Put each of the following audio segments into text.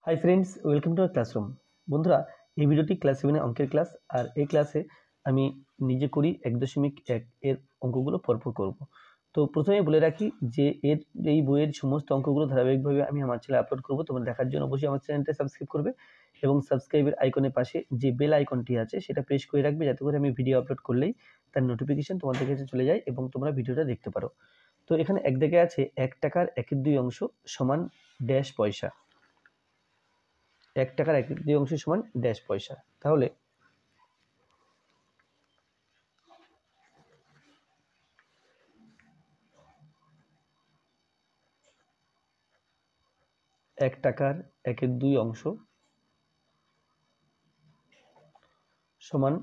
Hi friends, welcome to our classroom. বন্ধুরা, এই ভিডিওটি ক্লাস 7 অঙ্কের ক্লাস। আর এই ক্লাসে আমি নিজে করি 1.1 এর অঙ্কগুলো পরপর করব। তো প্রথমে বলে রাখি যে এই বইয়ের সমস্ত অঙ্কগুলো ধারাবাহিকভাবে আমি আমার চ্যানেলে আপলোড করব। তোমরা দেখার জন্য অবশ্যই আমার চ্যানেলটা সাবস্ক্রাইব করবে এবং সাবস্ক্রাইবের আইকনের পাশে যে বেল আইকনটি আছে সেটা প্রেস করে রাখবে, যাতে করে আমি ভিডিও আপলোড করলেই তার নোটিফিকেশন তোমাদের কাছে চলে যায় এবং তোমরা ভিডিওটা দেখতে পারো। তো এখানে এক দিকে আছে 1 টাকার 1/2 অংশ সমান ড্যাশ পয়সা। 1 টাকার 1/2 অংশ সমান ড্যাশ পয়সা। তাহলে এক টাকার 1/2 অংশ সমান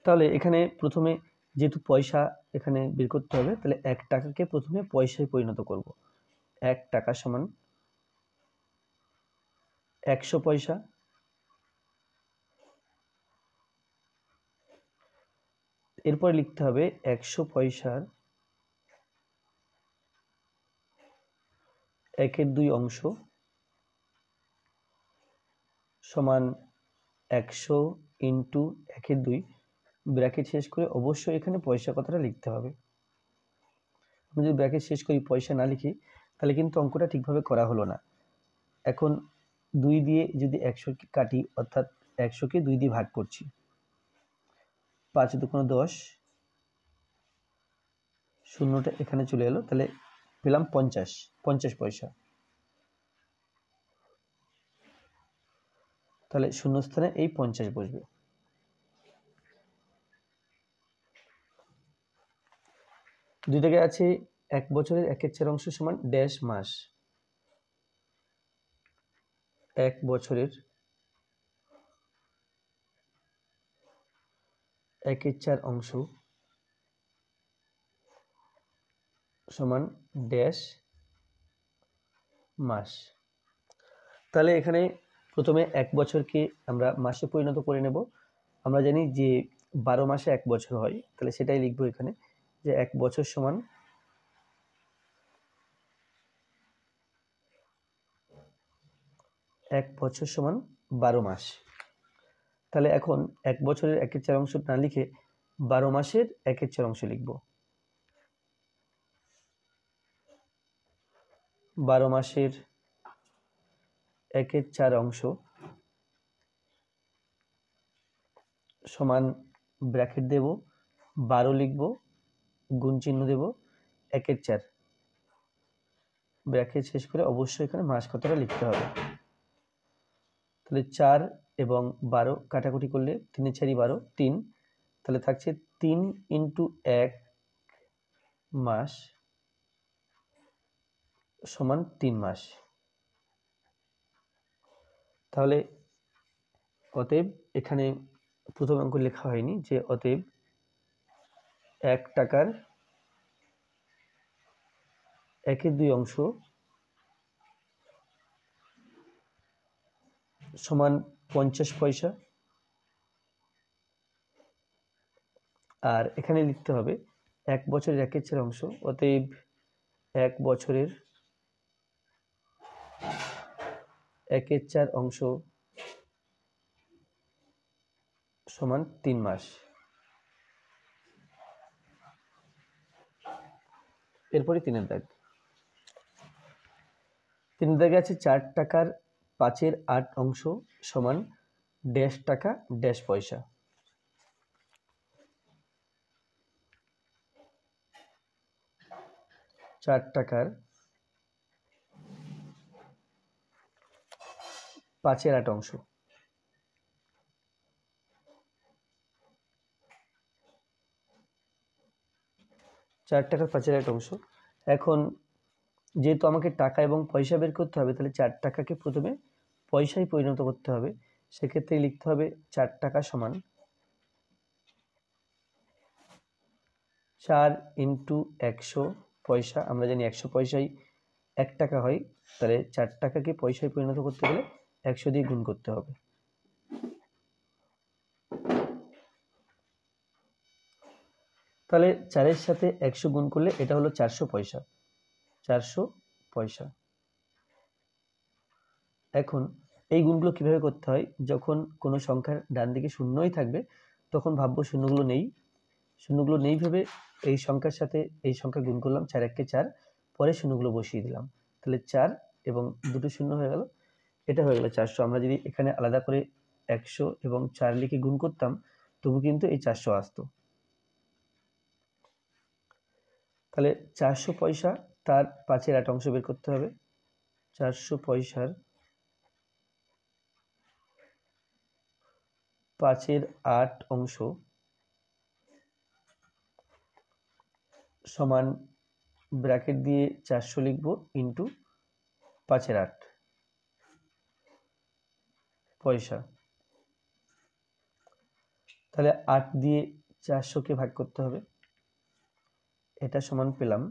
তাহলে এখানে প্রথমে যেহেতু পয়সা এখানে বের করতে হবে, তাহলে 1 টাকাকে প্রথমে পয়সায় পরিণত করব। 1 টাকা সমান 100 পয়সা। এরপরে লিখতে হবে 100 পয়সার 1/2 অংশ সমান 100 ইন্টু 1/2 ব্র্যাকেট শেষ করে অবশ্যই এখানে পয়সা কথাটা লিখতে হবে। আমি যদি ব্র্যাকেট শেষ করি পয়সা না লিখি তাহলে কিন্তু অঙ্কটা ঠিকভাবে করা হলো না। এখন 2 দিয়ে যদি 100 কাটি, অর্থাৎ 100কে 2 দিয়ে ভাগ করছি, 5 দুগুণে 10, শূন্যটা এখানে চলে এলো, তাহলে পেলাম 50 পয়সা। তাহলে শূন্যস্থানে এই 50 বসবে। দুই থেকে আছে 1 বছরের 1/4 অংশ সমান ড্যাশ মাস। 1 বছরের 1/4 অংশ সমান ড্যাশ মাস। তাহলে এখানে প্রথমে 1 বছরকে আমরা মাসে পরিণত করে নেব। আমরা জানি যে 12 মাসে 1 বছর হয়, তাহলে সেটাই লিখবো এখানে যে 1 বছর সমান 1 বছর সমান 12 মাস। তাহলে এখন 1 বছরের 1/4 অংশ না লিখে 12 মাসের 1/4 অংশ লিখব। 12 মাসের 1/4 অংশ সমান ব্র্যাকেট দেব, 12 লিখব, গুণ চিহ্ন দেব, 1/4 ব্র্যাকেট শেষ করে অবশ্যই এখানে মাস কথাটা লিখতে হবে। তাহলে 4 এবং 12 কাটাকুটি করলে 3 এর 4 12, 3, তাহলে থাকছে 3 ইন্টু 1 মাস সমান 3 মাস। তাহলে অতএব এখানে প্রথম অঙ্ক লেখা হয়নি, যে অতএব 1 টাকার 1/2 অংশ সমান 50 পয়সা। আর এখানে লিখতে হবে 1 বছরের 1/4 অংশ, অতএব 1 বছরের 1/4 অংশ সমান 3 মাস। এরপরে 3 দাগ। 3 দাগে আছে 4 টাকার 5/8 অংশ সমান ড্যাশ টাকা ড্যাশ পয়সা। 4 টাকার 5/8 অংশ। 4 টাকার 5/8 অংশ। এখন যেহেতু আমাকে টাকা এবং পয়সা বের করতে হবে, তাহলে 4 টাকাকে প্রথমে পয়সায় পরিণত করতে হবে। সেক্ষেত্রে লিখতে হবে 4 টাকা সমান 4 ইন্টু 100 পয়সা। আমরা জানি 100 পয়সায় 1 টাকা হয়, তাহলে 4 টাকাকে পয়সায় পরিণত করতে গেলে 100 দিয়ে গুণ করতে হবে। তাহলে 4-এর সাথে 100 গুণ করলে এটা হলো 400 পয়সা। 400 পয়সা। এখন এই গুণগুলো কিভাবে করতে হয়, যখন কোনো সংখ্যার ডান দিকে শূন্যই থাকবে তখন ভাববো শূন্যগুলো নেই, শূন্যগুলো নেই ভেবে এই সংখ্যার সাথে এই সংখ্যা গুণ করলাম, 4 1 4, পরে শূন্যগুলো বসিয়ে দিলাম, তাহলে 4 এবং দুটো শূন্য হয়ে গেল, এটা হয়ে গেল 400। আমরা যদি এখানে আলাদা করে 100 এবং 4 লিখে গুণ করতাম তবু কিন্তু এই 400 আসতো। তাহলে 400 পয়সা তার 5-এর 8 অংশ বের করতে হবে। 400 পয়সার 5-এর 8 অংশ সমান ব্র্যাকেট দিয়ে 400 লিখব ইন্টু 5-এর 8 পয়সা। তাহলে 8 দিয়ে 400কে ভাগ করতে হবে, এটা সমান পেলাম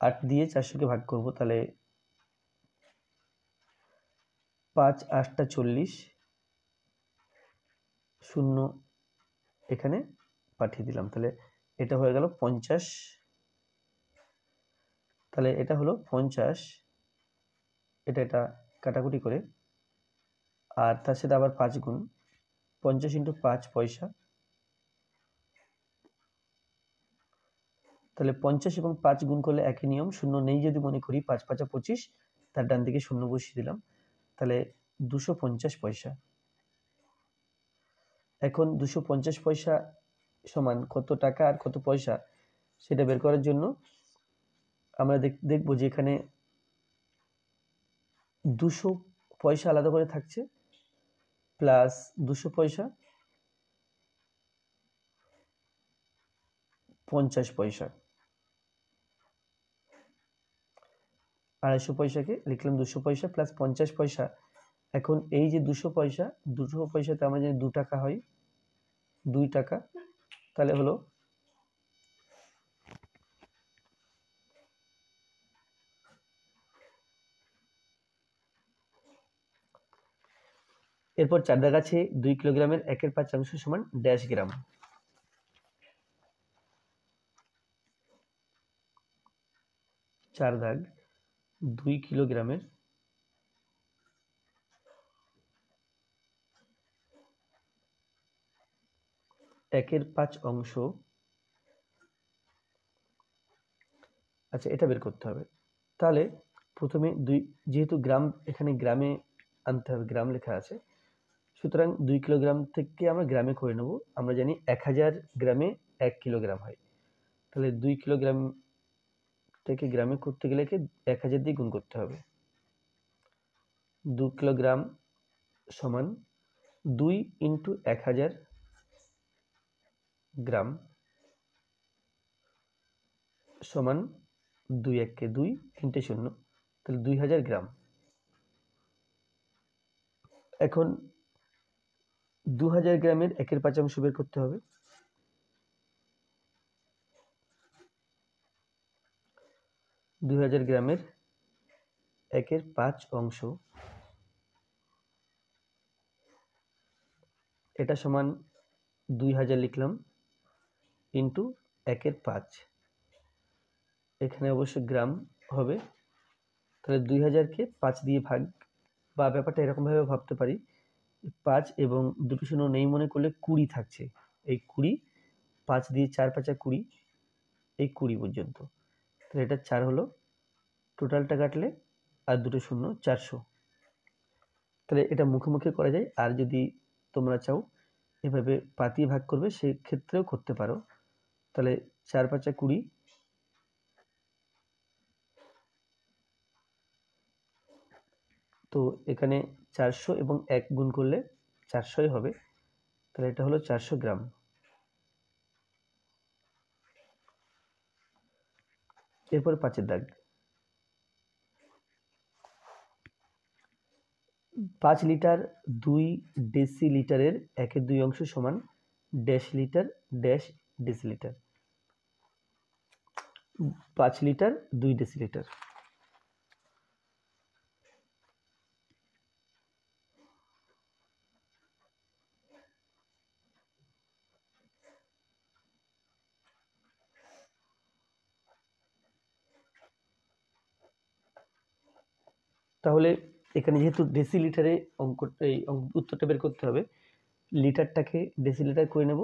8 দিয়ে 400কে ভাগ করব, তাহলে 5 8টা 40, শূন্য এখানে পাঠিয়ে দিলাম, তাহলে এটা হয়ে গেল 50। তাহলে এটা হলো 50, এটা কাটাকুটি করে, আর তার সাথে আবার 5 গুণ, 50 ইন্টু 5 পয়সা। তাহলে 50 এবং 5 গুণ করলে একই নিয়ম, শূন্য নেই যদি মনে করি, 5 5 25, তার ডান দিকে শূন্য বসিয়ে দিলাম, তাহলে 250 পয়সা। এখন 250 পয়সা সমান কত টাকা আর কত পয়সা সেটা বের করার জন্য আমরা দেখব যে এখানে 200 পয়সা আলাদা করে থাকছে, প্লাস 200 পয়সা, 50 পয়সা, 250 পয়সাকে লিখলাম 200 পয়সা প্লাস 50 পয়সা। এখন এই যে 200 পয়সা, 200 পয়সাতে আমরা জানি 2 টাকা হয়, 2 টাকা, তাহলে হলো এরপর 4 দাগ আছে, 2 কিলোগ্রামের 1/5 অংশ সমান ড্যাশ গ্রাম। 4 দাগ, 2 কিলোগ্রামের 1/5 অংশ, আচ্ছা এটা বের করতে হবে। তাহলে প্রথমে যেহেতু গ্রাম এখানে গ্রামে আনতে হবে, গ্রাম লেখা আছে, সুতরাং 2 কিলোগ্রাম থেকে আমরা গ্রামে করে নেব। আমরা জানি 1000 গ্রামে 1 কিলোগ্রাম হয়, তাহলে 2 কিলোগ্রাম থেকে গ্রামে করতে গেলে 1000 দিয়ে গুণ করতে হবে। 2 কিলোগ্রাম সমান 2 ইন্টু 1000 গ্রাম সমান 2 1 2, 3 শূন্য, তাহলে 2000 গ্রাম। এখন 2000 গ্রামের 1/5 অংশ বের করতে হবে। 2000 গ্রামের 1/5 অংশ, এটা সমান 2000 লিখলাম ইন্টু 1/5, এখানে অবশ্য গ্রাম হবে, তাহলে 2000কে 5 দিয়ে ভাগ, বা ব্যাপারটা এরকমভাবে ভাবতে পারি, 5 এবং দুটো শূন্য নেই মনে করলে 20 থাকছে, এই 20, 5 দিয়ে 4 5 20, এই 20 পর্যন্ত, তাহলে এটা 4 হলো, টোটালটা কাটলে আর দুটো শূন্য 400। তাহলে এটা মুখে মুখে করা যায়, আর যদি তোমরা চাও এভাবে পাতিয়ে ভাগ করবে সেক্ষেত্রেও করতে পারো। তাহলে 4 5 20, তো এখানে 400 এবং 1 গুণ করলে 400 হবে, তাহলে এটা হলো 400 গ্রাম। এরপর 5 দাগ, 5 লিটার 2 ডেসিলিটারের 1/2 অংশ সমান dash litre dash decilitre. 5 litre 2 decilitre, তাহলে এখানে যেহেতু ডেসিলিটারে এই উত্তরটা বের করতে হবে, লিটারটাকে ডেসিলিটার করে নেব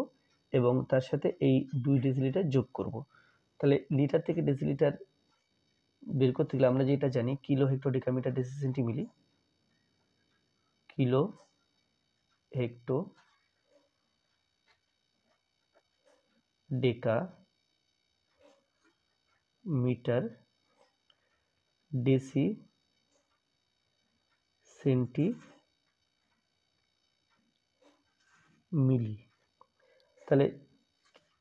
এবং তার সাথে এই 2 ডেসিলিটার যোগ করব। তাহলে লিটার থেকে ডেসিলিটার বের করতে গেলে আমরা যেটা জানি kilo hecto decametre deci centi milli, kilo hecto deca metre deci centi milli. তাহলে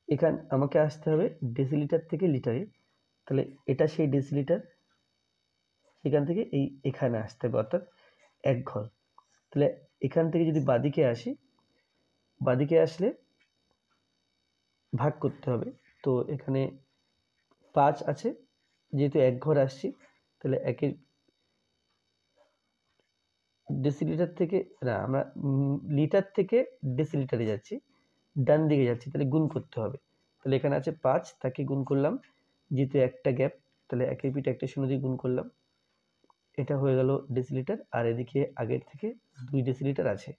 এখানে আমাকে আসতে হবে ডেসিলিটার থেকে লিটারে, তাহলে এটা সেই ডেসিলিটার, সেখান থেকে এখানে আসতে হবে অর্থাৎ 1 ঘর। তাহলে এখান থেকে যদি বাদিকে আসি, বাদিকে আসলে ভাগ করতে হবে। তো এখানে 5 আছে, যেহেতু 1 ঘর আসছি তাহলে একের ডেসিলিটার থেকে না, আমরা লিটার থেকে ডেসিলিটারে যাচ্ছি, ডান দিকে যাচ্ছি, তাহলে গুণ করতে হবে। তাহলে এখানে আছে 5, তাকে গুণ করলাম, যেহেতু একটা গ্যাপ তাহলে একের পিঠে একটা শূন্য দিয়ে গুণ করলাম, এটা হয়ে গেল ডেসিলিটার। আর এদিকে আগের থেকে 2 ডেসিলিটার আছে,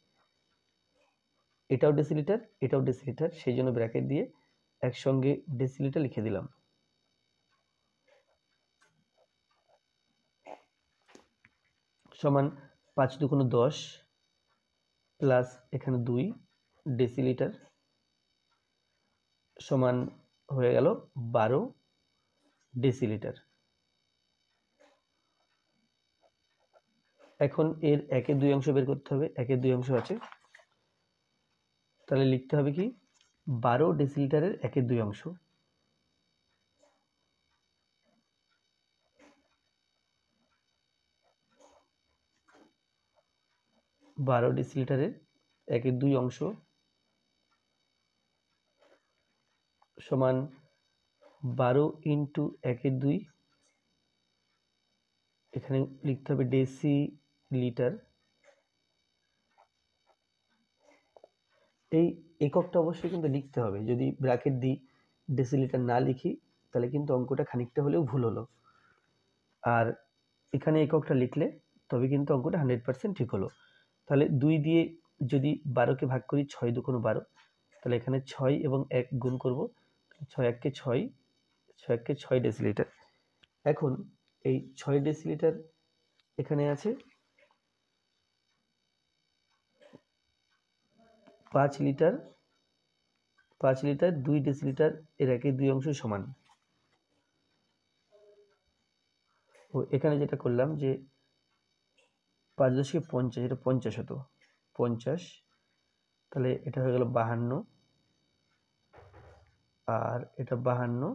এটাও ডেসিলিটার এটাও ডেসিলিটার, সেই জন্য ব্র্যাকেট দিয়ে একসঙ্গে ডেসিলিটার লিখে দিলাম। সমান 5 দুগুণ 10 প্লাস এখানে 2 ডেসিলিটার সমান হয়ে গেল 12 ডেসিলিটার। এখন এর 1-এর 2 অংশ বের করতে হবে, 1-এর 2 অংশ আছে, তাহলে লিখতে হবে কি 12 ডেসিলিটারের 1-এর 2 অংশ, 12 ডেসিলিটারের 1-এর 2 অংশ সমান 12 ইন্টু 1-এর 2, এখানে লিখতে হবে ডেসি লিটার। এই এককটা অবশ্যই কিন্তু লিখতে হবে, যদি ব্র্যাকেট দিই ডেসিলিটার না লিখি তাহলে কিন্তু অঙ্কটা খানিকটা হলেও ভুল হলো। আর এখানে এককটা লিখলে তবে কিন্তু অঙ্কটা 100% ঠিক হলো। তাহলে 2 দিয়ে যদি 12কে ভাগ করি, 6 দুগুণ 12, তাহলে এখানে 6 এবং 1 গুণ করব, 6 1 কে 6, 6 1 কে 6 ডেসিলিটার। এখন এই 6 ডেসিলিটার এখানে আছে 5 লিটার, 5 লিটার 2 ডেসিলিটার এর 1-এর 2 অংশ সমান। ও এখানে যেটা করলাম যে 5 দশকে 50, এটা 50 হতো, 50, তাহলে এটা হয়ে গেল 52, আর এটা 52,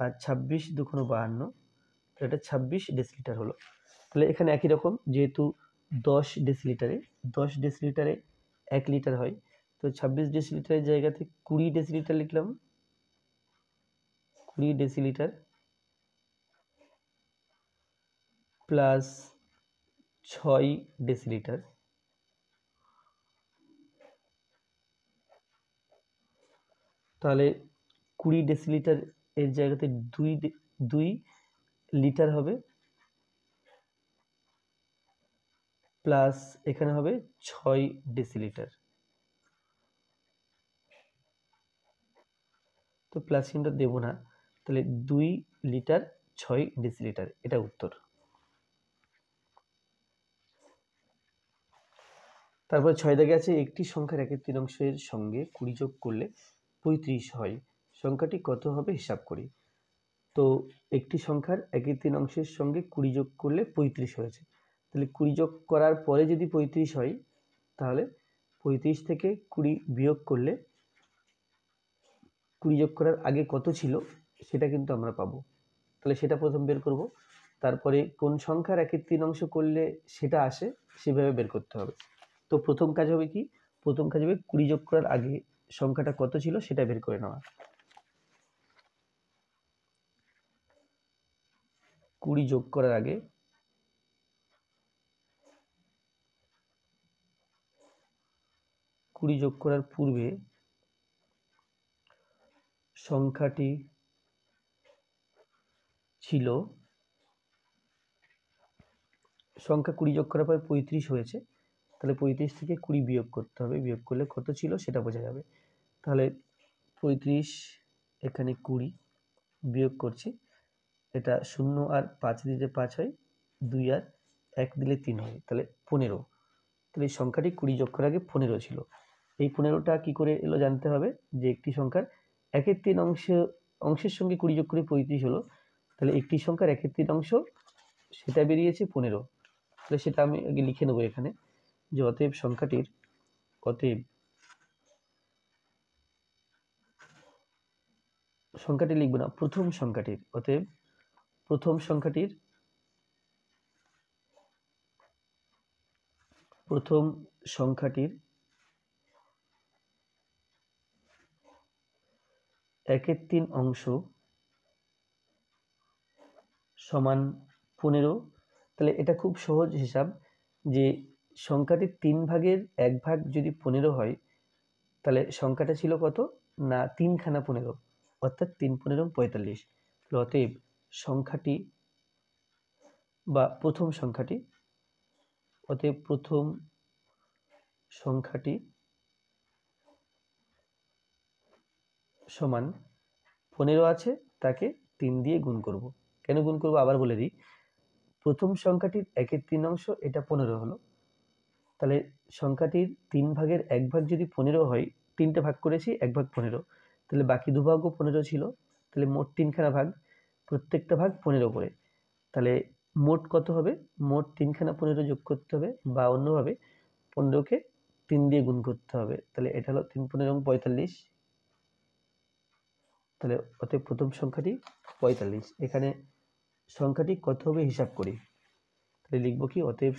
আর 26 দুগুণ 52, এটা 26 ডেসিলিটার হলো। তাহলে এখানে একই রকম, যেহেতু 10 ডেসিলিটারে 1 লিটার হয়, তো 26 ডেসিলিটারের জায়গাতে 20 ডেসিলিটার লিখলাম, 20 ডেসিলিটার প্লাস 6 ডেসিলিটার, তাহলে 20 ডেসিলিটার এর জায়গাতে 2 লিটার হবে, প্লাস এখানে হবে 6 ডেসিলিটার। তো প্লাস চিহ্নটা দেবো না, তাহলে 2 লিটার 6 ডেসিলিটার, এটা উত্তর। তারপর 6 দাগে আছে একটি সংখ্যার 1-এর 3 অংশের সঙ্গে 20 যোগ করলে 35 হয়, সংখ্যাটি কত হবে হিসাব করি। তো একটি সংখ্যার 1-এর 3 অংশের সঙ্গে 20 যোগ করলে 35 হয়েছে, তাহলে 20 যোগ করার পরে যদি 35 হয়, তাহলে 35 থেকে 20 বিয়োগ করলে 20 যোগ করার আগে কত ছিল সেটা কিন্তু আমরা পাবো। তাহলে সেটা প্রথম বের করব, তারপরে কোন সংখ্যার 1-এর 3 অংশ করলে সেটা আসে সেভাবে বের করতে হবে। তো প্রথম কাজ হবে কি, প্রথম কাজ হবে 20 যোগ করার আগে সংখ্যাটা কত ছিল সেটা বের করে নেওয়া। 20 যোগ করার আগে যোগ করার পূর্বে সংখ্যাটি ছিল সংখ্যা 20 যোগ করার পর 35 হয়েছে, তাহলে 35 থেকে 20 বিয়োগ করতে হবে, বিয়োগ করলে কত ছিল সেটা বোঝা যাবে। তাহলে 35 এখানে 20 বিয়োগ করছি, এটা 0 আর 5 দিলে 5 হয়, 2 আর 1 দিলে 3 হয়, তাহলে 15। তাহলে এই সংখ্যাটি 20 যোগ করার আগে 15 ছিল। এই 15টা কি করে এলো জানতে হবে, যে একটি সংখ্যার 1/3 অংশের সঙ্গে 20 যোগ করে 35 হলো, তাহলে একটি সংখ্যার 1/3 অংশ সেটা বেরিয়েছে 15। তাহলে সেটা আমি আগে লিখে নেবো এখানে, যে অতএব সংখ্যাটি লিখব না, প্রথম সংখ্যাটির, অতএব প্রথম সংখ্যাটির 1/3 অংশ সমান 15। তাহলে এটা খুব সহজ হিসাব, যে সংখ্যাটির 3 ভাগের 1 ভাগ যদি 15 হয়, তাহলে সংখ্যাটা ছিল কত না 3খানা 15, অর্থাৎ 3 15 45। অতএব সংখ্যাটি বা প্রথম সংখ্যাটি সমান 15 আছে, তাকে 3 দিয়ে গুণ করব। কেন গুণ করব আবার বলে দিই, প্রথম সংখ্যাটির 1/3 অংশ এটা 15 হলো, তাহলে সংখ্যাটির 3 ভাগের 1 ভাগ যদি 15 হয়, 3টে ভাগ করেছি 1 ভাগ 15, তাহলে বাকি 2 ভাগও 15 ছিল, তাহলে মোট 3খানা ভাগ, প্রত্যেকটা ভাগ 15 করে, তাহলে মোট কত হবে, মোট 3খানা 15 যোগ করতে হবে, বা অন্যভাবে 15কে 3 দিয়ে গুণ করতে হবে, তাহলে এটা হলো 3 15 45। তাহলে অতএব প্রথম সংখ্যাটি 45। এখানে সংখ্যাটি কত হবে হিসাব করি, তাহলে লিখব কি, অতএব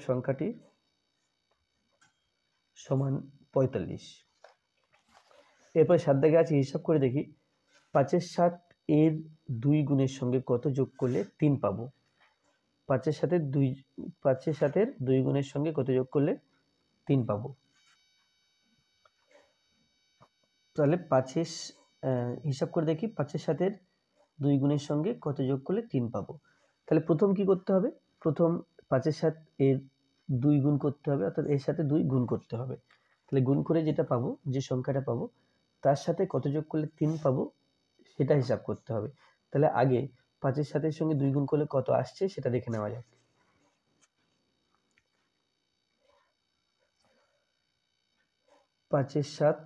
সংখ্যাটি সমান 45। এরপরে 7 দাগে আছে, হিসাব করে দেখি, 5 এর 7 এর 2 গুণের সঙ্গে কত যোগ করলে 3 পাবো। 5 এর 7 এর 2 গুণের সঙ্গে কত যোগ করলে 3 পাবো। তাহলে হিসাব করে দেখি, 5 এর 7 এর 2 গুণের সঙ্গে কত যোগ করলে 3 পাবো। তাহলে প্রথম কি করতে হবে, প্রথম 5 এর 7 এর 2 গুণ করতে হবে, অর্থাৎ এর সাথে 2 গুণ করতে হবে। তাহলে গুণ করে যেটা পাবো, যে সংখ্যাটা পাবো, তার সাথে কত যোগ করলে 3 পাবো সেটা হিসাব করতে হবে। তাহলে আগে 5 এর 7 এর সঙ্গে 2 গুণ করলে কত আসছে সেটা দেখে নেওয়া যাক। 5 এর 7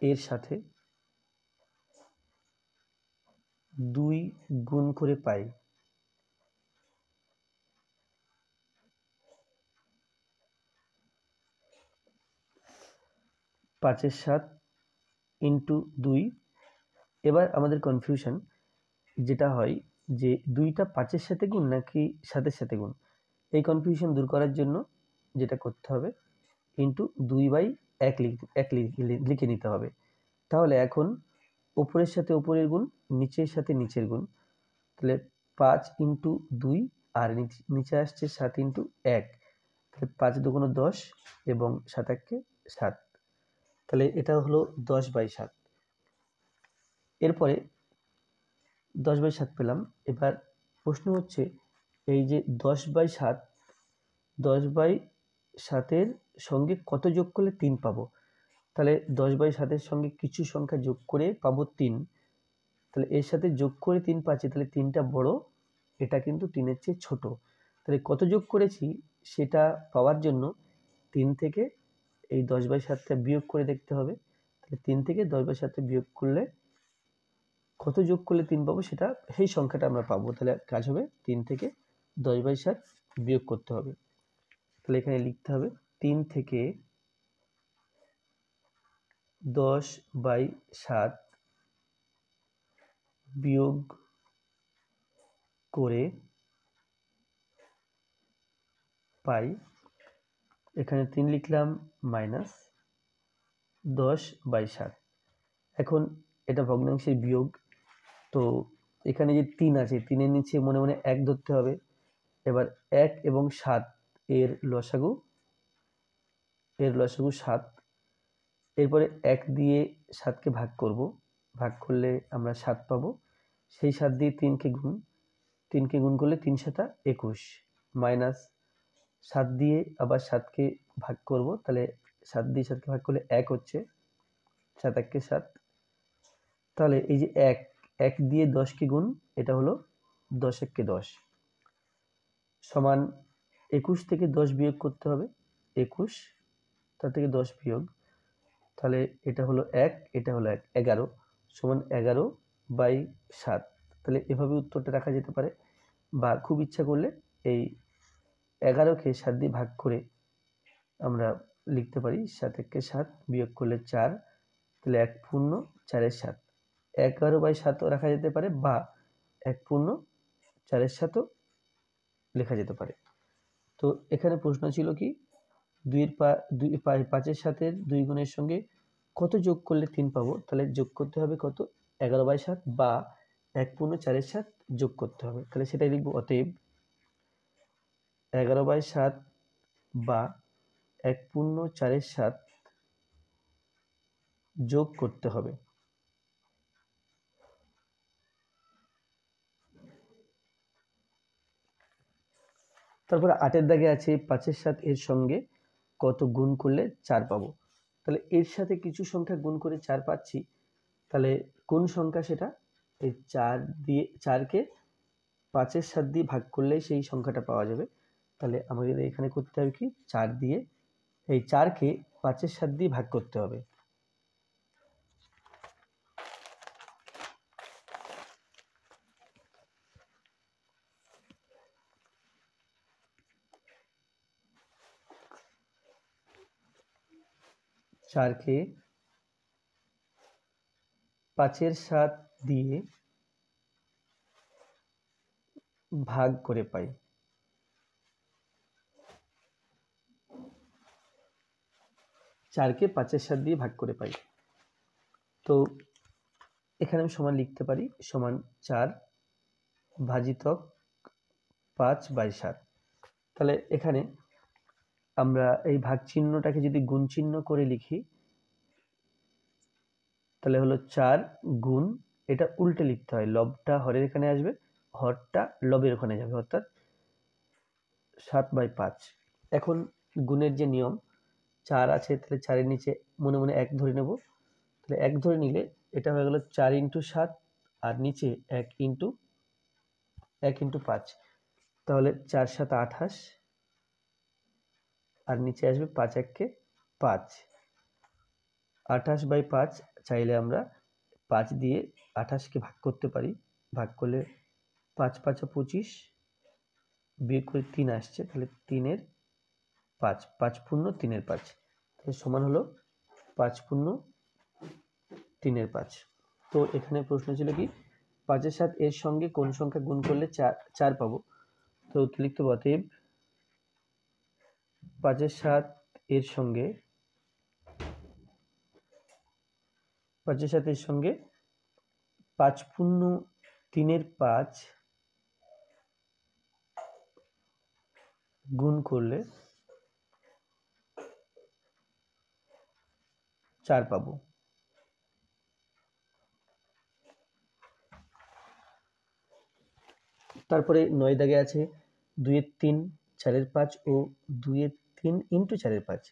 এর সাথে 2 গুণ করে পাই 5 এর 7 ইন্টু 2। এবার আমাদের কনফিউশন যেটা হয়, যে 2টা 5 এর সাথে গুণ নাকি 7 এর সাথে গুণ, এই কনফিউশন দূর করার জন্য যেটা করতে হবে, ইন্টু 2/1 লিখে নিতে হবে। তাহলে এখন উপরের সাথে উপরের গুণ, নিচের সাথে নিচের গুণ, তাহলে 5 ইন্টু 2 আর নিচে আসছে 7 ইন্টু 1, তাহলে 5 2 10 এবং 7 1 7, তাহলে এটা হলো 10/7। এরপরে 10/7 পেলাম। এবার প্রশ্ন হচ্ছে, এই যে 10/7 সঙ্গে কত যোগ করলে 3 পাবো। তাহলে 10/7 সঙ্গে কিছু সংখ্যা যোগ করে পাবো 3, তাহলে এর সাথে যোগ করে 3 পাচ্ছি, তাহলে 3টা বড়, এটা কিন্তু 3-এর চেয়ে ছোট। তাহলে কত যোগ করেছি সেটা পাওয়ার জন্য 3 থেকে এই 10/7টা বিয়োগ করে দেখতে হবে। তাহলে 3 থেকে 10/7 বিয়োগ করলে কত যোগ করলে 3 পাবো, সেটা সেই সংখ্যাটা আমরা পাবো। তাহলে কাজ হবে 3 থেকে 10/7 বিয়োগ করতে হবে। তাহলে এখানে লিখতে হবে 3 থেকে 10/7 বিয়োগ করে পাই, এখানে 3 লিখলাম মাইনাস 10/7। এখন এটা ভগ্নাংশের বিয়োগ, তো এখানে যে 3 আছে, 3-এর নিচে মনে মনে 1 ধরতে হবে। এবার 1 এবং 7 এর লসাগু 7। এরপরে 1 দিয়ে 7কে ভাগ করব, ভাগ করলে আমরা 7 পাবো। সেই 7 দিয়ে 3কে গুণ করলে 3 7 21 মাইনাস 7 দিয়ে আবার 7কে ভাগ করব, তাহলে 7 দিয়ে 7কে ভাগ করলে 1 হচ্ছে, 7 1 কে 7, তাহলে এই যে 1 দিয়ে 10কে গুণ, এটা হলো 10 1 কে 10 সমান 21 থেকে 10 বিয়োগ করতে হবে, 21 তার থেকে 10 বিয়োগ, তাহলে এটা হলো 1, এটা হলো 1, 11 সমান 11/7। তাহলে এভাবে উত্তরটা রাখা যেতে পারে, বা খুব ইচ্ছা করলে এই 11কে 7 দিয়ে ভাগ করে আমরা লিখতে পারি 7 1 কে 7 বিয়োগ করলে 4, তাহলে 1 পূর্ণ 4 7, 11/7ও রাখা যেতে পারে, বা 1 পূর্ণ 4 7ও লেখা যেতে পারে। তো এখানে প্রশ্ন ছিল কি 5-এর সাথে 2 গুণের সঙ্গে কত যোগ করলে 3 পাবো, তাহলে যোগ করতে হবে কত 11/7 বা 1 পূর্ণ 4 7 যোগ করতে হবে, তাহলে সেটাই লিখব। অতএব 11/7 বা 1 পূর্ণ 4 7 যোগ করতে হবে। তারপরে 8-এর দাগে আছে 5-এর সাথে এর সঙ্গে কত গুণ করলে 4 পাবো, তাহলে এর সাথে কিছু সংখ্যা গুণ করে 4 পাচ্ছি, তাহলে কোন সংখ্যা সেটা, এই 4কে 5-এর সাথে দিয়ে ভাগ করলে সেই সংখ্যাটা পাওয়া যাবে। তাহলে আমাদের এখানে করতে হবে কি 4কে 5-এর সাথে দিয়ে ভাগ করতে হবে, চারকে 5-এর সাথে দিয়ে ভাগ করে পাই, চারকে 5-এর সাথে দিয়ে ভাগ করে পাই। তো এখানে আমি সমান লিখতে পারি, সমান 4 ভাজিতক 5/7। তাহলে এখানে আমরা এই ভাগ চিহ্নটাকে যদি গুণ চিহ্ন করে লিখি, তাহলে হলো 4 গুণ, এটা উল্টে লিখতে হয়, লবটা হরের এখানে আসবে, হরটা লবের ওখানে যাবে, অর্থাৎ 7/5। এখন গুণের যে নিয়ম, 4 আছে তাহলে 4-এর নিচে মনে মনে 1 ধরে নেব, তাহলে 1 ধরে নিলে এটা হয়ে গেল 4 × 7 আর নিচে 1 × 5, তাহলে 4 7 28 আর নিচে আসবে 5 1 কে 5, 28/5 চাইলে আমরা 5 দিয়ে 28কে ভাগ করতে পারি, ভাগ করলে 5 5 25 বিয়োগ করে 3 আসছে, তাহলে 3-এর 5, 5 পূর্ণ 3-এর 5, তাহলে সমান হলো 5 পূর্ণ 3-এর 5। তো এখানে প্রশ্ন ছিল কি 5-এর সাথে এর সঙ্গে কোন সংখ্যা গুণ করলে 4 পাবো, তো লিখতে হবে অতএব 5-এর সাথে এর সঙ্গে 5 পূর্ণ 3-এর 5 গুণ করলে 4 পাবো। তারপরে 9 দাগে আছে 2-এর 3, 4-এর 5 ও 2-এর 3 × 4-এর 5,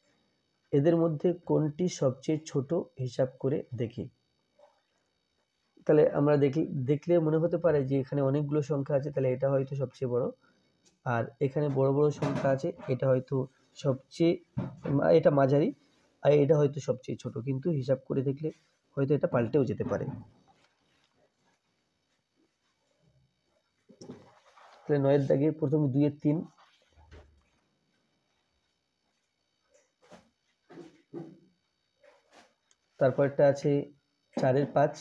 এদের মধ্যে কোনটি সবচেয়ে ছোট হিসাব করে দেখি। তাহলে আমরা দেখলে মনে হতে পারে যে এখানে অনেকগুলো সংখ্যা আছে, তাহলে এটা হয়তো সবচেয়ে বড়, আর এখানে বড় বড় সংখ্যা আছে, এটা হয়তো এটা মাঝারি, আর এটা হয়তো সবচেয়ে ছোট, কিন্তু হিসাব করে দেখলে হয়তো এটা পাল্টেও যেতে পারে। তাহলে 9-এর দাগে প্রথমে 2-এর 3, তারপরটা আছে 4-এর 5,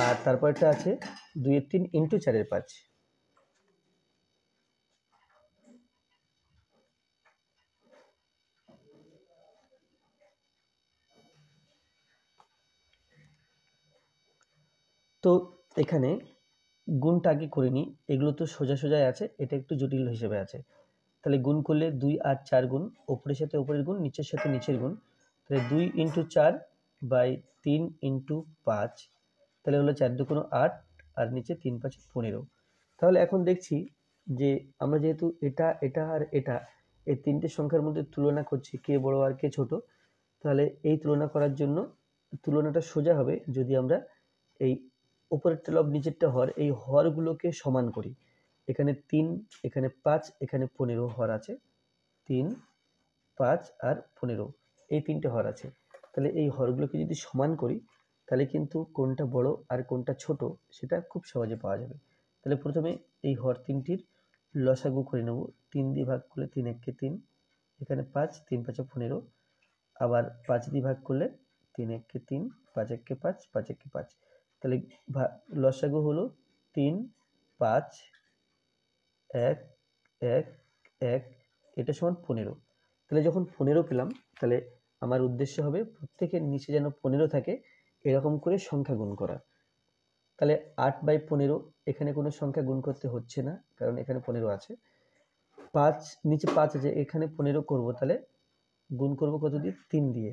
আর তারপরটা আছে 2-এর 3 × 4-এর 5। তো এখানে গুণটা আগে করে নিই, এগুলো তো সোজা সোজাই আছে, এটা একটু জটিল হিসেবে আছে। তাহলে গুণ করলে 2 আর 4 গুণ, ওপরের সাথে ওপরের গুণ, নিচের সাথে নিচের গুণ, তাহলে 2 × 4 বাই 3 ইন্টু 5, তাহলে হলো 4 দুগুণ 8 আর নিচে 3 5 15। তাহলে এখন দেখছি যে আমরা যেহেতু এটা এটা আর এটা এই তিনটে সংখ্যার মধ্যে তুলনা করছি কে বড় আর কে ছোট, তাহলে এই তুলনা করার জন্য তুলনাটা সোজা হবে যদি আমরা এই উপরেরটা লব নিচেরটা হর, এই হরগুলোকে সমান করি। এখানে 3, এখানে 5, এখানে 15 হর আছে, 3, 5 আর 15 এই তিনটে হর আছে। তাহলে এই হরগুলোকে যদি সমান করি তাহলে কিন্তু কোনটা বড় আর কোনটা ছোট সেটা খুব সহজে পাওয়া যাবে। তাহলে প্রথমে এই হর তিনটির লসাগু করে নেব। 3 দিয়ে ভাগ করলে 3 একে 3, এখানে 5, 3 5 15, আবার 5 দিয়ে ভাগ করলে 3 একে 3, 5 একে 5, 5 একে 5। তাহলে লসাগু হলো 3 5 1 1 1, এটা সমান 15। তাহলে যখন 15 পেলাম তাহলে আমার উদ্দেশ্য হবে প্রত্যেকের নিচে যেন 15 থাকে এরকম করে সংখ্যা গুণ করা। তাহলে 8/15, এখানে কোনো সংখ্যা গুণ করতে হচ্ছে না কারণ এখানে 15 আছে। 5 নিচে 5 আছে, এখানে 15 করব, তাহলে গুণ করব কত দিয়ে? 3 দিয়ে।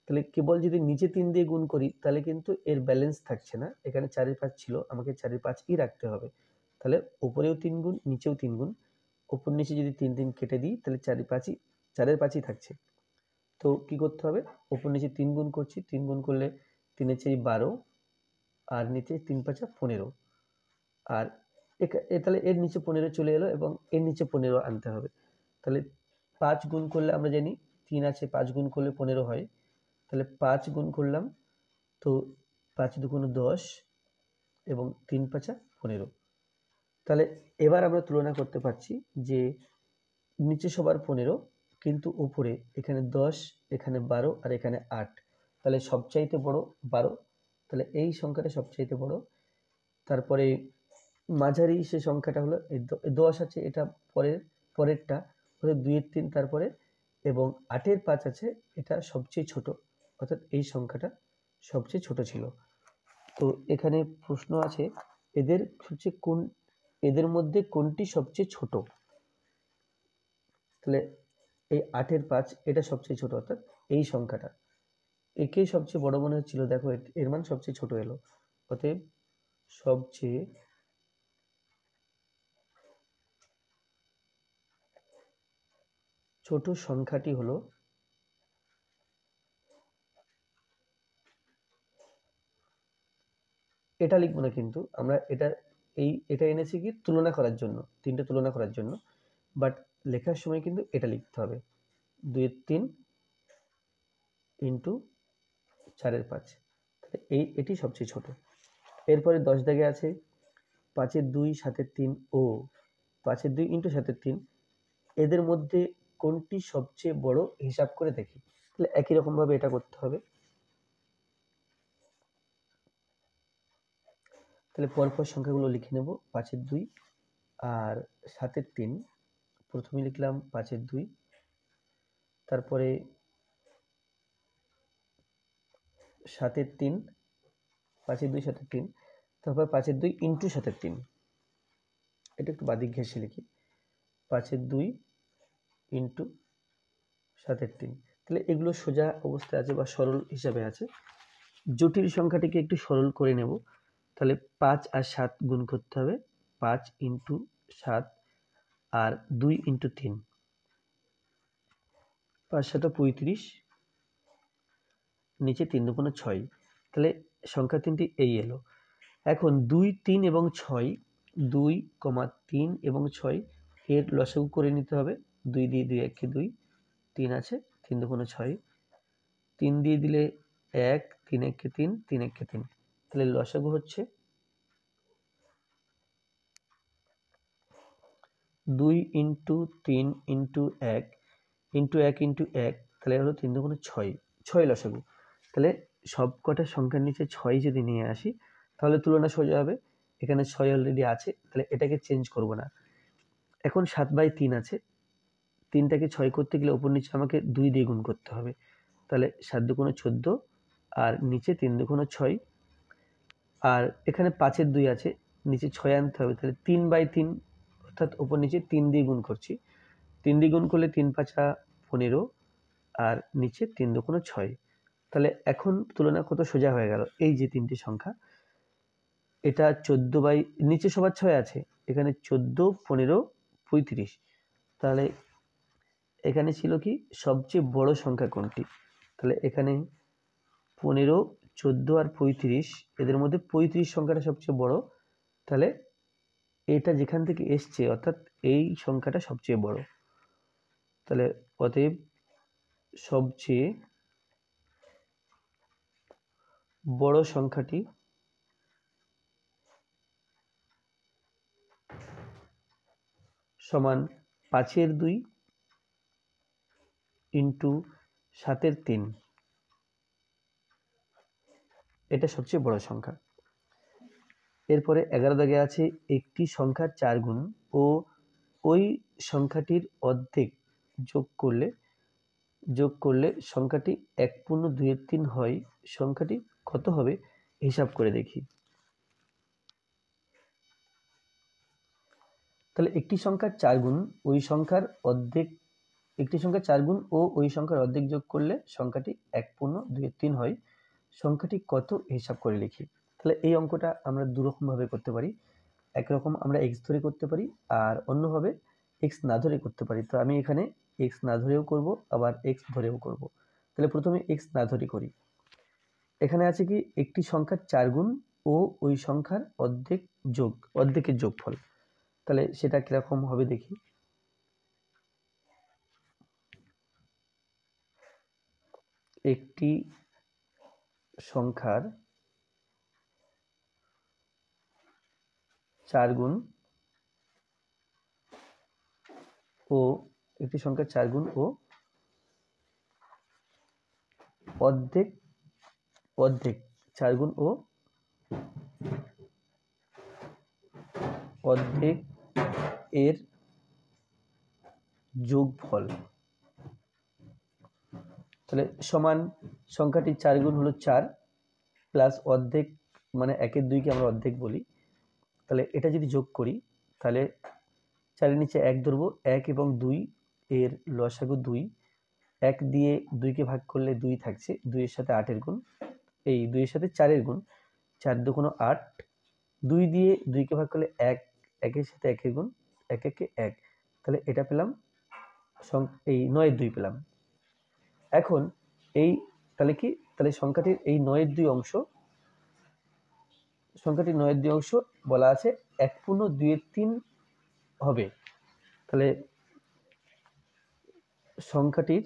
তাহলে কেবল যদি নিচে 3 দিয়ে গুণ করি তাহলে কিন্তু এর ব্যালেন্স থাকছে না। এখানে 4 5 ছিল, আমাকে 4 5ই রাখতে হবে। তাহলে উপরেও 3 গুণ, নিচেও 3 গুণ। উপর নিচে যদি 3 3 কেটে দিই তাহলে 4 5ই 4 5ই থাকছে। তো কি করতে হবে? উপর নিচে 3 গুণ করছি, 3 গুণ করলে 3 4 12 আর নিচে 3 5 15। আর তাহলে এর নিচে 15 চলে এলো এবং এর নিচে 15 আনতে হবে। তাহলে 5 গুণ করলে আমরা জানি 3 আছে, 5 গুণ করলে 15 হয়। তাহলে 5 গুণ করলাম, তো 5 দুগুণ 10 এবং 3 5 15। তাহলে এবার আমরা তুলনা করতে পারছি যে নিচে সবার 15 কিন্তু উপরে এখানে 10, এখানে 12 আর এখানে 8, তাহলে সবচাইতে বড় 12। তাহলে এই সংখ্যাটা সবচাইতে বড়। তারপরে মাঝারি সে সংখ্যাটা হলো 10 আছে, এটা পরেরটা, 2 এর 3 তারপরে, এবং 8 এর 5 আছে, এটা সবচেয়ে ছোট, অর্থাৎ এই সংখ্যাটা সবচেয়ে ছোট ছিল। তো এখানে প্রশ্ন আছে এদের মধ্যে কোনটি সবচেয়ে ছোট? তাহলে এই 8 এর 5 এটা সবচেয়ে ছোট, অর্থাৎ এই সংখ্যাটা, একেই সবচেয়ে বড় মনে হচ্ছিল, দেখো এর মান সবচেয়ে ছোট এলো। অতএব সবচেয়ে ছোট সংখ্যাটি হলো এটা। লিখবো না কিন্তু আমরা এটা এনেছি কি তুলনা করার জন্য, তিনটে তুলনা করার জন্য, বাট লেখার সময় কিন্তু এটা লিখতে হবে 2 এর 3 ইন্টু 4 এর 5। এটি সবচেয়ে ছোট। এরপরে 10 দাগে আছে 5 এর 2, 7 এর 3 ও 5 এর 2 ইন্টু 7 এর 3, এদের মধ্যে কোনটি সবচেয়ে বড় হিসাব করে দেখি। তাহলে একই রকম ভাবে এটা করতে হবে। তাহলে পরপর সংখ্যাগুলো লিখে নেব। 5 এর 2 আর 7 এর 3, প্রথমে লিখলাম 5 এর 2, তারপরে 7 এর 3, 5 এর 2 7 এর 3, তারপর 5 এর 2 ইন্টু 7 এর 3, এটা একটু বাদিক ঘেঁষে লিখি, 5 এর 2 ইন্টু 7 এর 3। তাহলে এগুলো সোজা অবস্থায় আছে বা সরল হিসাবে আছে। জটিল সংখ্যাটিকে একটু সরল করে নেব। তাহলে 5 আর 7 গুণ করতে হবে, 5 ইন্টু 7 আর 2 ইন্টু 3, 5 7 35, নিচে 3 দুগুণ 6। তাহলে সংখ্যা তিনটি এই এলো। এখন 2 3 এবং 6, 2, 3 এবং 6 এর লসাগু করে নিতে হবে। 2 দিয়ে 2 একে 2, 3 আছে, 3 দুগুণ 6, 3 দিয়ে দিলে 1, 3 একে 3, 3 একে 3। তাহলে লসাগু হচ্ছে 2 ইন্টু 3 ইন্টু 1 ইন্টু 1 ইন্টু 1, তাহলে হলো 3 দুগুণ 6, 6 লসাগু। তাহলে সব কটা সংখ্যার নিচে 6 যদি নিয়ে আসি তাহলে তুলনা সোজা হবে। এখানে 6 অলরেডি আছে, তাহলে এটাকে চেঞ্জ করব না। এখন 7/3 আছে, 3টাকে 6 করতে গেলে উপর নিচে আমাকে 2 দিয়ে গুণ করতে হবে। তাহলে 7 দুগুণ 14 আর নিচে 3 দুগুণ 6, আর এখানে 5 এর 2 আছে, নিচে 6 আনতে হবে। তাহলে 3/3, অর্থাৎ উপর নিচে 3 দিয়ে গুণ করছি। 3 দিয়ে গুণ করলে 3 5 15 আর নিচে 3 দুগুণ 6। তাহলে এখন তুলনা কত সোজা হয়ে গেল। এই যে তিনটি সংখ্যা, এটা 14 বাই নিচে সবার 6 আছে, এখানে 14, 15, 35। তাহলে এখানে ছিল কি সবচেয়ে বড় সংখ্যা কোনটি? তাহলে এখানে 15, 14 আর 35, এদের মধ্যে 35 সংখ্যাটা সবচেয়ে বড়। তাহলে এটা যেখান থেকে এসছে অর্থাৎ এই সংখ্যাটা সবচেয়ে বড়। তাহলে অতএব সবচেয়ে বড় সংখ্যাটি সমান 5/2 ইন্টু 7/3, এটা সবচেয়ে বড় সংখ্যা। এরপরে 11 দাগে আছে একটি সংখ্যার 4 গুণ ও ওই সংখ্যাটির অর্ধেক যোগ করলে সংখ্যাটি 1/2/3 হয়, সংখ্যাটি কত হবে হিসাব করে দেখি। তাহলে একটি সংখ্যার 4 গুণ ওই সংখ্যার অর্ধেক, একটি সংখ্যার 4 গুণ ও ওই সংখ্যার অর্ধেক যোগ করলে সংখ্যাটি 1/2/3 হয়, সংখ্যাটি কত হিসাব করে লিখি। তাহলে এই অঙ্কটা আমরা দুরকম ভাবে করতে পারি। একরকম আমরা x ধরে করতে পারি আর অন্যভাবে x না ধরে করতে পারি। তো আমি এখানে x না ধরেও করব, আবার x ধরেও করব। তাহলে প্রথমে x না ধরে করি। এখানে আছে কি একটি সংখ্যার 4 গুণ ও ওই সংখ্যার অর্ধেকের যোগফল। তাহলে সেটা কিরকম হবে দেখি। একটি সংখ্যার 4 গুণ ও একটি সংখ্যার 4 গুণ ও অর্ধেক 4 গুণ ও অর্ধেক এর যোগফল। তাহলে সমান সংখ্যাটি 4 গুণ হলো 4 প্লাস অর্ধেক মানে 1/2 কে আমরা অর্ধেক বলি। তাহলে এটা যদি যোগ করি তাহলে 4 এর নিচে 1 ধরবো, 1 এবং 2 এর লসাগু 2, 1 দিয়ে 2 কে ভাগ করলে 2 থাকছে, 2 এর সাথে 8 এর গুণ, এই 2 এর সাথে 4 এর গুণ, 4 দুগুণ 8, 2 দিয়ে 2 কে ভাগ করলে 1, 1 এর সাথে 1 এর গুণ, 1 1 1। তাহলে এটা পেলাম এই 9/2 পেলাম। এখন এই তাহলে কি, তাহলে সংখ্যাটির এই 9/2 অংশ, সংখ্যাটির 9/2 অংশ বলা আছে 1/2/3 হবে। তাহলে সংখ্যাটির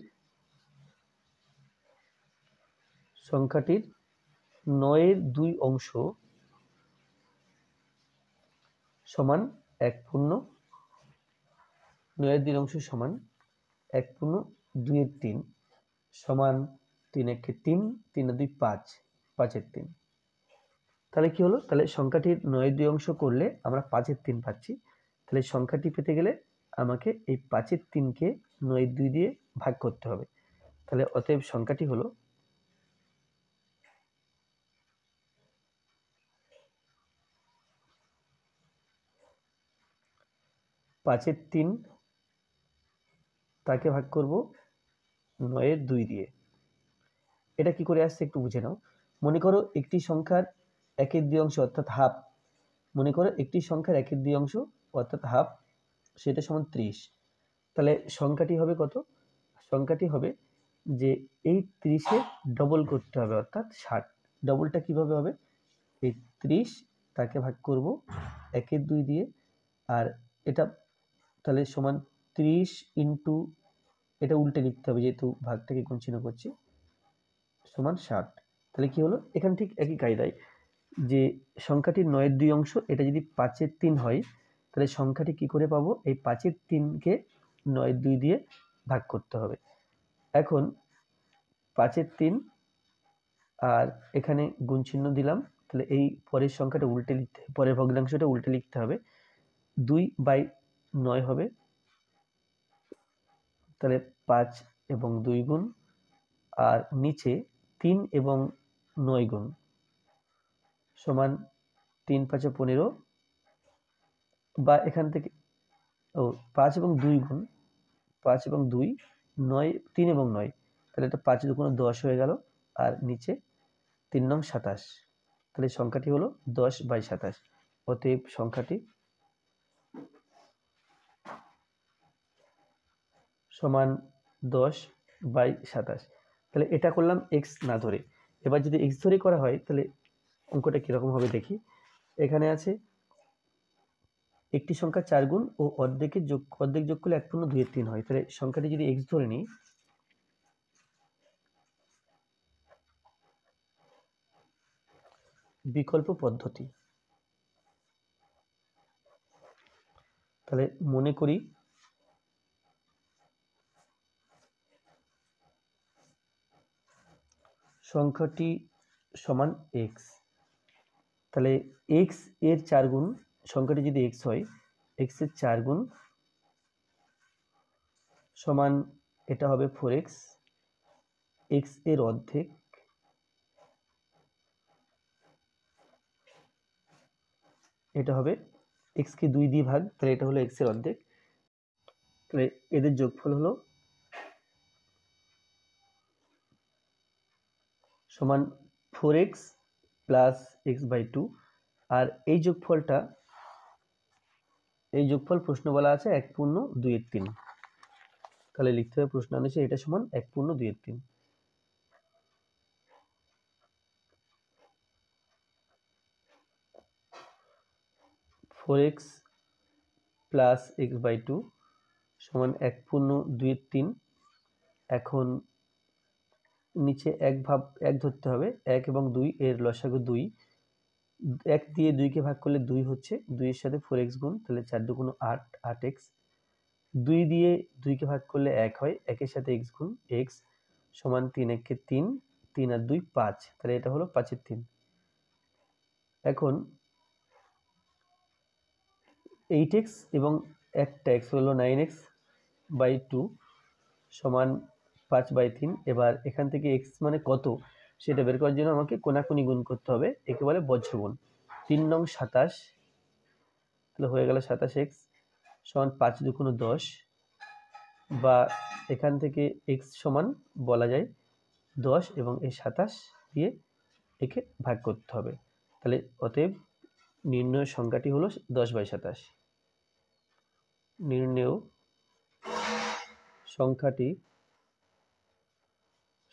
9/2 অংশ সমান 9/2 অংশ সমান 1/2/3 সমান 3 1 3, 3 2 5, 5/3। তাহলে কি হলো, তাহলে সংখ্যাটির 9/2 অংশ করলে আমরা 5/3 পাচ্ছি। তাহলে সংখ্যাটি পেতে গেলে আমাকে এই 5/3 কে 9/2 দিয়ে ভাগ করতে হবে। তাহলে অতএব সংখ্যাটি হলো 5/3 তাকে ভাগ করব 9/2 দিয়ে। এটা কি করে আসছে একটু বুঝে নাও। মনে করো একটি সংখ্যার 1/2 অংশ অর্থাৎ হাফ, মনে করো একটি সংখ্যার 1/2 অংশ অর্থাৎ হাফ, সেটা সমান 30। তাহলে সংখ্যাটি হবে কত? সংখ্যাটি হবে যে এই 30-এর ডবল করতে হবে অর্থাৎ 60। ডবলটা কিভাবে হবে? এই 30 তাকে ভাগ করব 1/2 দিয়ে, আর এটা তাহলে সমান 30 ইন্টু, এটা উল্টে লিখতে হবে যেহেতু ভাগটাকে গুণ চিহ্ন করছি, সমান 60। তাহলে কি হলো, এখানে ঠিক একই কায়দায় যে সংখ্যাটির 9/2 অংশ এটা যদি 5/3 হয়, তাহলে সংখ্যাটি কি করে পাবো? এই 5/3 কে 9/2 দিয়ে ভাগ করতে হবে। এখন 5/3 আর এখানে গুণ চিহ্ন দিলাম, তাহলে এই পরের সংখ্যাটা উল্টে লিখতে, পরের ভগ্নাংশটা উল্টে লিখতে হবে, 2/9 হবে। তাহলে 5 এবং 2 গুণ, আর নিচে 3 এবং 9 গুণ সমান 3 5 15, বা এখান থেকে 5 এবং 2 গুণ, 5 এবং 2 9, 3 এবং 9, তাহলে এটা 5 2 10 হয়ে গেল, আর নিচে 3 নং 27, তাহলে সংখ্যাটি হলো 10/27। অতএব সংখ্যাটি সমান 10/27। তাহলে এটা করলাম এক্স না ধরে। এবার যদি এক্স ধরে করা হয় তাহলে অঙ্কটা কীরকম হবে দেখি। এখানে আছে একটি সংখ্যা 4 গুণ ও অর্ধেক যোগ করলে 1/2 হয়। তাহলে সংখ্যাটি যদি এক্স ধরে নিই, বিকল্প পদ্ধতি, তাহলে মনে করি সংখ্যাটি সমান এক্স। তাহলে এক্স এর 4 গুণ, সংখ্যাটি যদি এক্স হয়, এক্স এর 4 গুণ সমান এটা হবে 4x, এক্স এর অর্ধেক এটা হবে এক্স কে 2 দিয়ে ভাগ, তাহলে এটা হলো এক্স এর অর্ধেক। তাহলে এদের যোগফল হলো সমান 4x প্লাস x/2। আর এই যোগফল প্রশ্ন বলা আছে 1/2/3। তাহলে লিখতে হবে প্রশ্ন অনুযায়ী এটা সমান 1/2/3। 4x প্লাস x/2 সমান 1/2/3। এখন নিচে এক ধরতে হবে, 1 এবং 2 এর লসাগু 2। 1 দিয়ে 2 কে ভাগ করলে 2 হচ্ছে, 2 এর সাথে 4x গুণ, তাহলে 4 দুগুণ 8, 8x। 2 দিয়ে 2 কে ভাগ করলে 1 হয়, 1 এর সাথে x গুণ, x সমান 3 1 কে 3, 3 আর 2 5, তাহলে এটা হলো 5/3। এখন 8x এবং একটা x হলো 9x/2 সমান 5/3। এবার এখান থেকে x মানে কত সেটা বের করার জন্য আমাকে কোনাকুনি গুণ করতে হবে, একে বলে বজ্রগুণ। 3 নং 27, তাহলে হয়ে গেল 27x সমান 5 দুগুণ 10, বা এখান থেকে x সমান বলা যায় 10 এবং এই 27 দিয়ে একে ভাগ করতে হবে। তাহলে অতএব নির্ণয় সংখ্যাটি হলো 10/27। নির্ণেয় সংখ্যাটি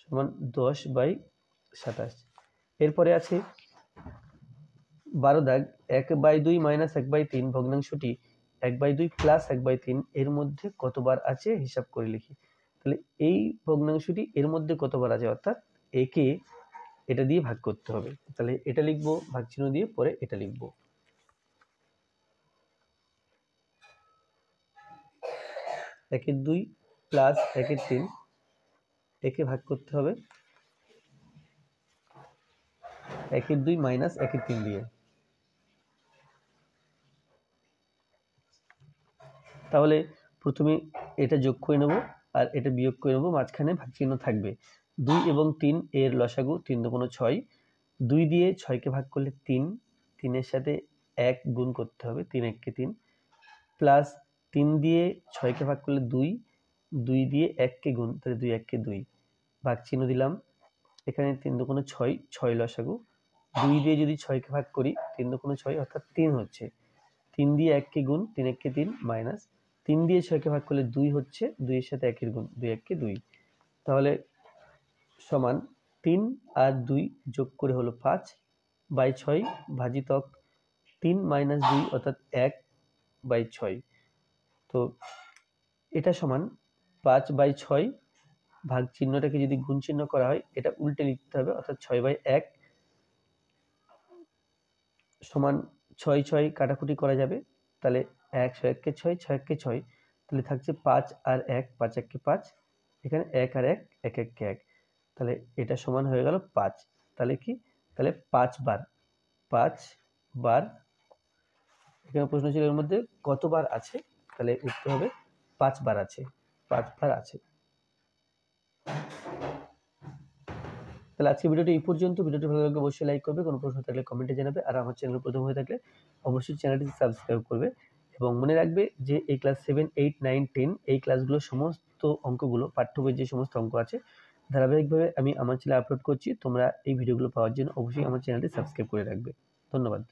সমান 10/27। এরপরে আছে 12 দাগ, 1/2 মাইনাস 1/3 ভগ্নাংশটি 1/2 প্লাস 1/3 এর মধ্যে কতবার আছে হিসাব করে লিখি। তাহলে এই ভগ্নাংশটি এর মধ্যে কতবার আছে, অর্থাৎ একে এটা দিয়ে ভাগ করতে হবে। তাহলে এটা লিখবো ভাগ চিহ্ন দিয়ে, পরে এটা লিখবো। 1/2 প্লাস 1/3 একে ভাগ করতে হবে 1/2 মাইনাস 1/3 দিয়ে। তাহলে প্রথমে এটা যোগ করে নেব আর এটা বিয়োগ করে নেব, মাঝখানে ভাগ চিহ্ন থাকবে। 2 এবং 3 এর লসাগু 3 দুগুণ 6, 2 দিয়ে 6 কে ভাগ করলে 3, 3 এর সাথে 1 গুণ করতে হবে, 3 1 কে 3, প্লাস 3 দিয়ে 6 কে ভাগ করলে 2, 2 দিয়ে 1 কে গুণ, তাহলে 2 1 কে 2, ভাগ চিহ্ন দিলাম। এখানে 3 দুগুণ 6, 6 লসাগু, 2 দিয়ে যদি 6 কে ভাগ করি 3 দুগুণ 6 অর্থাৎ 3 হচ্ছে, 3 দিয়ে 1 কে গুণ, 3 1 কে 3, মাইনাস 3 দিয়ে 6 কে ভাগ করলে 2 হচ্ছে, 2 এর সাথে 1 এর গুণ, 2 1 কে 2। তাহলে সমান 3 আর 2 যোগ করে হলো 5/6 ভাজিতক 3 মাইনাস 2 অর্থাৎ 1/6। তো এটা সমান 5/6, ভাগ চিহ্নটাকে যদি গুণ চিহ্ন করা হয় এটা উল্টে লিখতে হবে, অর্থাৎ 6/1 সমান 6 6 কাটাকুটি করা যাবে, তাহলে 1 6 1 কে 6, 6 1 কে 6, তাহলে থাকছে 5 আর 1, 5 1 কে 5, এখানে 1 আর 1, 1 1 কে 1, তাহলে এটা সমান হয়ে গেল 5। তাহলে কি, তাহলে 5 বার, এখানে প্রশ্ন ছিল এর মধ্যে কতবার আছে, তাহলে উত্তর হবে 5 বার আছে, 5 বার আছে। তাহলে আজকে ভিডিওটি এই পর্যন্ত। ভিডিওটি ভালো লাগলে অবশ্যই লাইক করবে, কোনো প্রশ্ন থাকলে কমেন্টে জানাবে, আর আমার চ্যানেল প্রথম হয়ে থাকলে অবশ্যই চ্যানেলটি সাবস্ক্রাইব করবে। এবং মনে রাখবে যে এই ক্লাস 7 8 9 10 এই ক্লাসগুলো সমস্ত অঙ্কগুলো পাঠ্য বইয়ের যে সমস্ত অঙ্ক আছে ধারাবাহিকভাবে আমি আমার চ্যানেলে আপলোড করছি। তোমরা এই ভিডিওগুলো পাওয়ার জন্য অবশ্যই আমার চ্যানেলটি সাবস্ক্রাইব করে রাখবে। ধন্যবাদ।